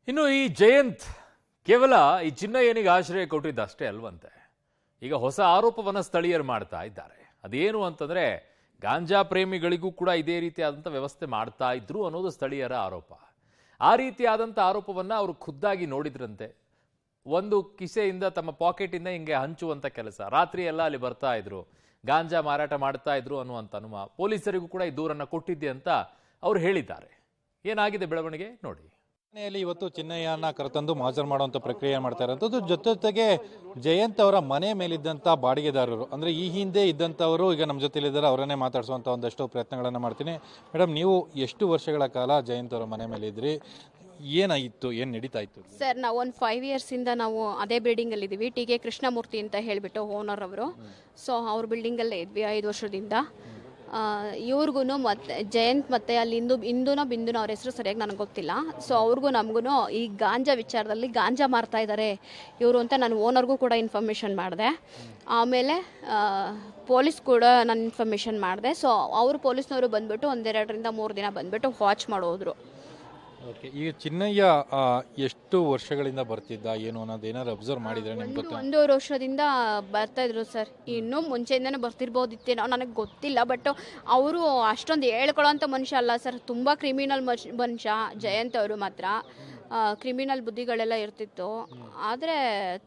ಇನ್ನು ಈ ಜಯಂತ್ ಕೇವಲ ಈ ಚಿನ್ನಯ್ಯನಿಗೆ ಆಶ್ರಯ ಕೊಟ್ಟಿದ್ದಷ್ಟೇ ಅಲ್ವಂತೆ. ಈಗ ಹೊಸ ಆರೋಪವನ್ನ ಸ್ಥಳೀಯರು ಮಾಡ್ತಾ ಇದ್ದಾರೆ. ಅದೇನು ಅಂತಂದ್ರೆ ಗಾಂಜಾ ಪ್ರೇಮಿಗಳಿಗೂ ಕೂಡ ಇದೇ ರೀತಿಯಾದಂಥ ವ್ಯವಸ್ಥೆ ಮಾಡ್ತಾ ಇದ್ರು ಅನ್ನೋದು ಸ್ಥಳೀಯರ ಆರೋಪ. ಆ ರೀತಿಯಾದಂಥ ಆರೋಪವನ್ನ ಅವರು ಖುದ್ದಾಗಿ ನೋಡಿದ್ರಂತೆ. ಒಂದು ಕಿಸೆಯಿಂದ ತಮ್ಮ ಪಾಕೆಟಿಂದ ಹಿಂಗೆ ಹಂಚುವಂಥ ಕೆಲಸ, ರಾತ್ರಿ ಎಲ್ಲ ಅಲ್ಲಿ ಬರ್ತಾ ಇದ್ರು, ಗಾಂಜಾ ಮಾರಾಟ ಮಾಡ್ತಾ ಇದ್ರು ಅನ್ನುವಂಥ ಅನುಮಾನ. ಪೊಲೀಸರಿಗೂ ಕೂಡ ಈ ದೂರನ್ನ ಕೊಟ್ಟಿದ್ದೆ ಅಂತ ಅವರು ಹೇಳಿದ್ದಾರೆ. ಏನಾಗಿದೆ ಬೆಳವಣಿಗೆ ನೋಡಿ. ಮನೆಯಲ್ಲಿ ಇವತ್ತು ಚಿನ್ನಯ್ಯನ ಕರೆತಂದು ಮಾಜರ್ ಮಾಡುವಂಥ ಪ್ರಕ್ರಿಯೆ ಮಾಡ್ತಾ ಇರೋಂಥದ್ದು. ಜೊತೆಗೆ ಜಯಂತ್ ಅವರ ಮನೆ ಮೇಲಿದ್ದಂಥ ಬಾಡಿಗೆದಾರರು, ಅಂದರೆ ಈ ಹಿಂದೆ ಇದ್ದಂಥವರು ಈಗ ನಮ್ಮ ಜೊತೆಲಿದ್ದಾರೆ, ಅವರನ್ನೇ ಮಾತಾಡಿಸುವಂಥ ಒಂದಷ್ಟು ಪ್ರಯತ್ನಗಳನ್ನು ಮಾಡ್ತೀನಿ. ಮೇಡಮ್, ನೀವು ಎಷ್ಟು ವರ್ಷಗಳ ಕಾಲ ಜಯಂತ್ ಅವರ ಮನೆ ಮೇಲೆ ಇದ್ರಿ? ಏನಾಯಿತು, ಏನು ನಡೀತಾ ಇತ್ತು ಸರ್? ನಾವು ಒಂದು 5 ಇಯರ್ಸಿಂದ ನಾವು ಅದೇ ಬಿಲ್ಡಿಂಗಲ್ಲಿ ಇದ್ದೀವಿ. ಟಿ ಕೆ ಕೃಷ್ಣಮೂರ್ತಿ ಅಂತ ಹೇಳಿಬಿಟ್ಟು ಓನರ್ ಅವರು. ಸೊ ಅವ್ರ ಬಿಲ್ಡಿಂಗಲ್ಲೇ ಇದ್ವಿ 5 ವರ್ಷದಿಂದ. ಇವ್ರಿಗೂ ಮತ್ತು ಜಯಂತ್ ಮತ್ತು ಅಲ್ಲಿ ಇಂದುನೋ ಬಿಂದುನೋ ಅವ್ರ ಹೆಸರು ಸರಿಯಾಗಿ ನನಗೆ ಗೊತ್ತಿಲ್ಲ. ಸೊ ಅವ್ರಿಗೂ ನಮಗೂ ಈ ಗಾಂಜಾ ವಿಚಾರದಲ್ಲಿ ಗಾಂಜಾ ಮಾರ್ತಾ ಇದ್ದಾರೆ ಇವರು ಅಂತ ನಾನು ಓನರ್ಗೂ ಕೂಡ ಇನ್ಫಾರ್ಮೇಷನ್ ಮಾಡಿದೆ. ಆಮೇಲೆ ಪೊಲೀಸ್ ಕೂಡ ನಾನು ಇನ್ಫಾರ್ಮೇಷನ್ ಮಾಡಿದೆ. ಸೊ ಅವರು ಪೊಲೀಸ್ನವರು ಬಂದುಬಿಟ್ಟು 1-2 ದಿನ ಬಂದುಬಿಟ್ಟು ವಾಚ್ ಮಾಡೋದ್ರು. ಓಕೆ, ಈಗ ಚಿನ್ನಯ್ಯ ಎಷ್ಟು ವರ್ಷಗಳಿಂದ ಬರ್ತಿದ್ದ ಏನು ಅನ್ನೋದು ಏನಾದ್ರು ಅಬ್ಸರ್ವ್ ಮಾಡಿದ್ರೆ ನಿಮ್ಗೆ ಗೊತ್ತಾ? 1.5 ವರ್ಷದಿಂದ ಬರ್ತಾ ಇದ್ರು ಸರ್. ಇನ್ನೂ ಮುಂಚೆಯಿಂದನೇ ಬರ್ತಿರ್ಬೋದಿತ್ತೇನೋ, ನನಗೆ ಗೊತ್ತಿಲ್ಲ. ಬಟ್ ಅವರು ಅಷ್ಟೊಂದು ಹೇಳ್ಕೊಳ್ಳೋಂಥ ಮನುಷ್ಯ ಅಲ್ಲ ಸರ್. ತುಂಬ ಕ್ರಿಮಿನಲ್ ಮನುಷ್ಯ ಜಯಂತ್ ಅವರು. ಮಾತ್ರ ಕ್ರಿಮಿನಲ್ ಬುದ್ಧಿಗಳೆಲ್ಲ ಇರ್ತಿತ್ತು. ಆದರೆ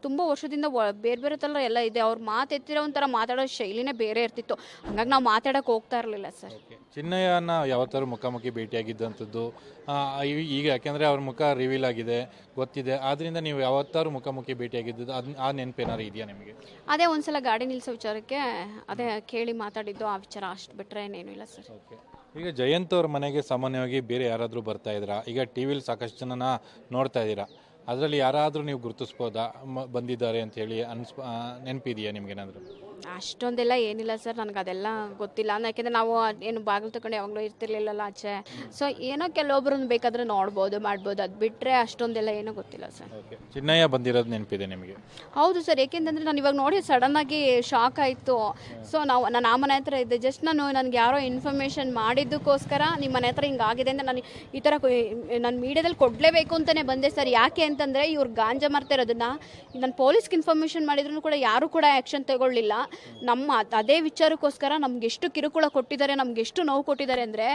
ತುಂಬ ವರ್ಷದಿಂದ ಬೇರೆ ಬೇರೆ ಥರ ಎಲ್ಲ ಇದೆ. ಅವ್ರು ಮಾತೆತ್ತಿರೋ ಒಂಥರ ಮಾತಾಡೋ ಶೈಲಿನೇ ಬೇರೆ ಇರ್ತಿತ್ತು. ಹಂಗಾಗಿ ನಾವು ಮಾತಾಡೋಕೆ ಹೋಗ್ತಾ ಇರಲಿಲ್ಲ ಸರ್. ಚಿನ್ನಯ್ಯನ ಯಾವತ್ತಾರು ಮುಖಾಮುಖಿ ಭೇಟಿಯಾಗಿದ್ದಂಥದ್ದು ಈಗ, ಯಾಕೆಂದರೆ ಅವ್ರ ಮುಖ ರಿವೀಲ್ ಆಗಿದೆ, ಗೊತ್ತಿದೆ, ಆದ್ದರಿಂದ ನೀವು ಯಾವತ್ತಾರು ಮುಖಾಮುಖಿ ಭೇಟಿಯಾಗಿದ್ದು ಆ ನೆನಪೇನಾರು ಇದೆಯಾ ನಿಮಗೆ? ಅದೇ ಒಂದ್ಸಲ ಗಾಡಿ ನಿಲ್ಲಿಸೋ ವಿಚಾರಕ್ಕೆ ಅದೇ ಕೇಳಿ ಮಾತಾಡಿದ್ದು, ಆ ವಿಚಾರ ಅಷ್ಟು ಬಿಟ್ಟರೆ ಏನೇನು ಇಲ್ಲ ಸರ್. ಓಕೆ, ಈಗ ಜಯಂತ್ ಅವ್ರ ಮನೆಗೆ ಸಾಮಾನ್ಯವಾಗಿ ಬೇರೆ ಯಾರಾದರೂ ಬರ್ತಾ ಇದ್ದೀರಾ? ಈಗ ಟಿ ವಿಲಿ ಸಾಕಷ್ಟು ಜನನ ನೋಡ್ತಾ ಇದ್ದೀರಾ, ಅದರಲ್ಲಿ ಯಾರಾದರೂ ನೀವು ಗುರುತಿಸ್ಬೋದಾ ಬಂದಿದ್ದಾರೆ ಅಂತ ಹೇಳಿ ನೆನಪಿದೆಯಾ ನಿಮ್ಗೇನಾದರೂ? ಅಷ್ಟೊಂದೆಲ್ಲ ಏನಿಲ್ಲ ಸರ್, ನನಗೆ ಅದೆಲ್ಲ ಗೊತ್ತಿಲ್ಲ. ಯಾಕೆಂದರೆ ನಾವು ಏನು ಬಾಗಿಲು ತಗೊಂಡು ಯಾವಾಗಲೂ ಇರ್ತಿರ್ಲಿಲ್ಲಲ್ಲ ಆಚೆ. ಸೊ ಏನೋ ಕೆಲವೊಬ್ಬರನ್ನ ಬೇಕಾದರೆ ನೋಡ್ಬೋದು, ಮಾಡ್ಬೋದು. ಅದು ಬಿಟ್ಟರೆ ಅಷ್ಟೊಂದೆಲ್ಲ ಏನೂ ಗೊತ್ತಿಲ್ಲ ಸರ್. ಚಿನ್ನಯ್ಯ ಬಂದಿರೋದು ನೆನಪಿದೆ ನಿಮಗೆ? ಹೌದು ಸರ್, ಏಕೆಂತಂದರೆ ನಾನು ಇವಾಗ ನೋಡಿ ಸಡನ್ನಾಗಿ ಶಾಕ್ ಆಯಿತು. ಸೊ ನಾನು ಆ ಮನೆ ಹತ್ರ ಇದ್ದೆ. ಜಸ್ಟ್ ನನಗೆ ಯಾರೋ ಇನ್ಫಾರ್ಮೇಷನ್ ಮಾಡಿದ್ದಕ್ಕೋಸ್ಕರ ನಿಮ್ಮ ಮನೆ ಹತ್ರ ಹಿಂಗಾಗಿದೆ ಅಂತ ನಾನು ಈ ಥರ ನಾನು ಮೀಡಿಯಾದಲ್ಲಿ ಕೊಡಲೇಬೇಕು ಅಂತಲೇ ಬಂದೆ ಸರ್. ಯಾಕೆ ಅಂತಂದರೆ ಇವ್ರು ಗಾಂಜಾ ಮಾರ್ತಾ ಇರೋದನ್ನ ನಾನು ಪೊಲೀಸ್ಗೆ ಇನ್ಫಾರ್ಮೇಷನ್ ಮಾಡಿದ್ರು ಕೂಡ ಯಾರೂ ಕೂಡ ಆ್ಯಕ್ಷನ್ ತಗೊಳ್ಳಿಲ್ಲ. ನಮ್ಮ ಅದೇ ವಿಚಾರಕ್ಕೋಸ್ಕರ ನಮ್ಗೆ ಎಷ್ಟು ಕಿರುಕುಳ ಕೊಟ್ಟಿದ್ದಾರೆ, ನಮ್ಗೆ ಎಷ್ಟು ನೋವು ಕೊಟ್ಟಿದ್ದಾರೆ ಅಂದರೆ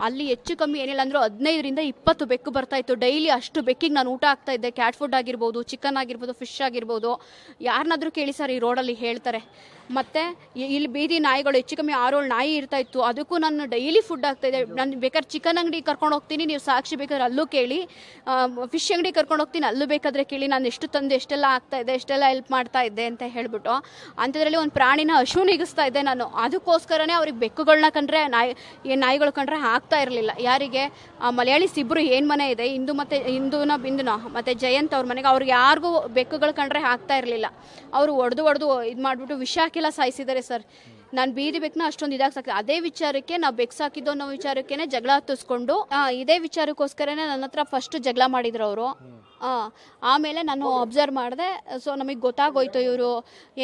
ಅಲ್ಲಿ ಹೆಚ್ಚು ಕಮ್ಮಿ ಏನಿಲ್ಲ ಅಂದರೂ 15-20 ಬೆಕ್ಕು ಬರ್ತಾ ಇತ್ತು ಡೈಲಿ. ಅಷ್ಟು ಬೆಕ್ಕಿಗೆ ನಾನು ಊಟ ಆಗ್ತಾ ಇದ್ದೆ. ಕ್ಯಾಟ್ ಫುಡ್ ಆಗಿರ್ಬೋದು, ಚಿಕನ್ ಆಗಿರ್ಬೋದು, ಫಿಶ್ ಆಗಿರ್ಬೋದು. ಯಾರನ್ನಾದರೂ ಕೇಳಿ ಸರ್, ಈ ರೋಡಲ್ಲಿ ಹೇಳ್ತಾರೆ. ಮತ್ತು ಇಲ್ಲಿ ಬೀದಿ ನಾಯಿಗಳು ಹೆಚ್ಚು ಕಮ್ಮಿ 6-7 ನಾಯಿ ಇರ್ತಾ ಇತ್ತು. ಅದಕ್ಕೂ ನಾನು ಡೈಲಿ ಫುಡ್ ಆಗ್ತಾಯಿದ್ದೆ. ನಾನು ಬೇಕಾದ್ರೆ ಚಿಕನ್ ಅಂಗಡಿ ಕರ್ಕೊಂಡು ಹೋಗ್ತೀನಿ, ನೀವು ಸಾಕ್ಷಿ ಬೇಕಾದ್ರೆ ಅಲ್ಲೂ ಕೇಳಿ. ಫಿಶ್ ಅಂಗಡಿ ಕರ್ಕೊಂಡು ಹೋಗ್ತೀನಿ, ಅಲ್ಲೂ ಬೇಕಾದರೆ ಕೇಳಿ. ನಾನು ಎಷ್ಟು ತಂದು ಎಷ್ಟೆಲ್ಲ ಆಗ್ತಾಯಿದ್ದೆ, ಎಷ್ಟೆಲ್ಲ ಹೆಲ್ಪ್ ಮಾಡ್ತಾ ಇದ್ದೆ ಅಂತ ಹೇಳ್ಬಿಟ್ಟು. ಅಂಥದ್ರಲ್ಲಿ ಒಂದು ಪ್ರಾಣಿನ ಹಶು ನಿಗಿಸ್ತಾ ಇದ್ದೆ ನಾನು. ಅದಕ್ಕೋಸ್ಕರನೇ ಅವ್ರಿಗೆ ಬೆಕ್ಕುಗಳನ್ನ ಕಂಡ್ರೆ ನಾಯಿಗಳು ಕಂಡ್ರೆ ಆಗ್ತಾ ಇರಲಿಲ್ಲ. ಯಾರಿಗೆ ಮಲಯಾಳೀಸ್ ಇಬ್ಬರು ಏನು ಮನೆ ಇದೆ, ಇಂದುನ ಬಿಂದುನ ಮತ್ತು ಜಯಂತ್ ಅವ್ರ ಮನೆಗೆ, ಅವ್ರಿಗೆ ಯಾರಿಗೂ ಬೆಕ್ಕುಗಳು ಕಂಡ್ರೆ ಆಗ್ತಾ ಇರಲಿಲ್ಲ. ಅವರು ಹೊಡೆದು ಇದು ಮಾಡಿಬಿಟ್ಟು ವಿಷ ಹಾಕಿಲ್ಲ ಸಾಯಿಸಿದ್ದಾರೆ ಸರ್. ನಾನು ಬೀದಿ ಬೆಕ್ಕನ್ನ ಅಷ್ಟೊಂದು ಇದಾಗಿ ಸಾಕಿದೆ. ಅದೇ ವಿಚಾರಕ್ಕೆ ನಾವು ಬೆಕ್ಕು ಸಾಕಿದ್ದು ಅನ್ನೋ ವಿಚಾರಕ್ಕೇ ಜಗಳ ಹತ್ತಿಸ್ಕೊಂಡು ಇದೇ ವಿಚಾರಕ್ಕೋಸ್ಕರನೇ ನನ್ನ ಹತ್ರ ಫಸ್ಟ್ ಜಗಳ ಮಾಡಿದ್ರು ಅವರು. ಆಮೇಲೆ ನಾನು ಅಬ್ಸರ್ವ್ ಮಾಡಿದೆ. ಸೊ ನಮಗೆ ಗೊತ್ತಾಗೋಯ್ತು ಇವರು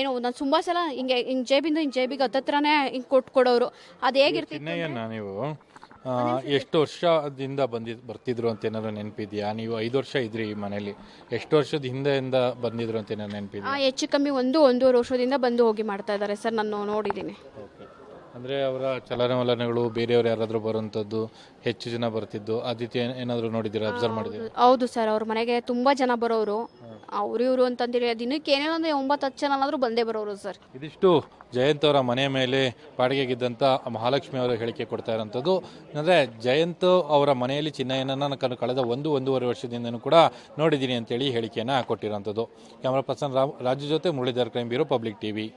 ಏನು. ನಾನು ತುಂಬ ಸಲ ಹಿಂಗೆ ಜೇಬಿಗೆ ಹತ್ತತ್ರನೇ ಹಿಂಗೆ ಕೊಡೋರು. ಅದು ಹೇಗಿರ್ತಿತ್ತು? ನೀವು ಎಷ್ಟು ವರ್ಷದಿಂದ ಬರ್ತಿದ್ರು ಅಂತ ಏನಾದ್ರು ನೆನಪಿದೆಯಾ? ನೀವು 5 ವರ್ಷ ಇದ್ರಿ ಈ ಮನೇಲಿ, ಎಷ್ಟು ವರ್ಷದ ಹಿಂದೆಯಿಂದ ಬಂದಿದ್ರು ಅಂತ ಏನಾದ್ರು ನೆನಪಿದೆಯಾ? ಹೆಚ್ಚು ಕಮ್ಮಿ 1-1.5 ವರ್ಷದಿಂದ ಬಂದು ಹೋಗಿ ಮಾಡ್ತಾ ಇದ್ದಾರೆ ಸರ್. ನಾನು ನೋಡಿದ್ದೀನಿ. ಅಂದರೆ ಅವರ ಚಲನವಲನಗಳು ಬೇರೆಯವರು ಯಾರಾದರೂ ಬರುವಂಥದ್ದು, ಹೆಚ್ಚು ಜನ ಬರ್ತಿದ್ದು, ಆದಿತ್ಯ ಏನಾದರೂ ನೋಡಿದ್ದೀರಾ, ಅಬ್ಸರ್ವ್ ಮಾಡಿದ್ದೀರಾ? ಹೌದು ಸರ್, ಅವ್ರ ಮನೆಗೆ ತುಂಬ ಜನ ಬರೋರು. ಅವರು ಇವರು ಅಂತಂದಿರಿ ದಿನಕ್ಕೆ ಏನೇನೋ ಅಂದರೆ 9-10 ಜನ ಆದರೂ ಬಂದೇ ಬರೋರು ಸರ್. ಇದಿಷ್ಟು ಜಯಂತ್ ಅವರ ಮನೆ ಮೇಲೆ ಬಾಡಿಗೆಗಿದ್ದಂಥ ಮಹಾಲಕ್ಷ್ಮಿ ಅವರ ಹೇಳಿಕೆ ಕೊಡ್ತಾ ಇರೋಂಥದ್ದು. ಅಂದರೆ ಜಯಂತ್ ಅವರ ಮನೆಯಲ್ಲಿ ಚಿನ್ನಯ್ಯನನ್ನು ನಾನು ಕಳೆದ 1-1.5 ವರ್ಷದಿಂದನೂ ಕೂಡ ನೋಡಿದ್ದೀನಿ ಅಂತೇಳಿ ಹೇಳಿಕೆಯನ್ನು ಕೊಟ್ಟಿರೋಂಥದ್ದು. ಕ್ಯಾಮ್ರಾ ಪರ್ಸನ್ ರಾಜು ಜೊತೆ Muralidhar, crime bureau, public TV.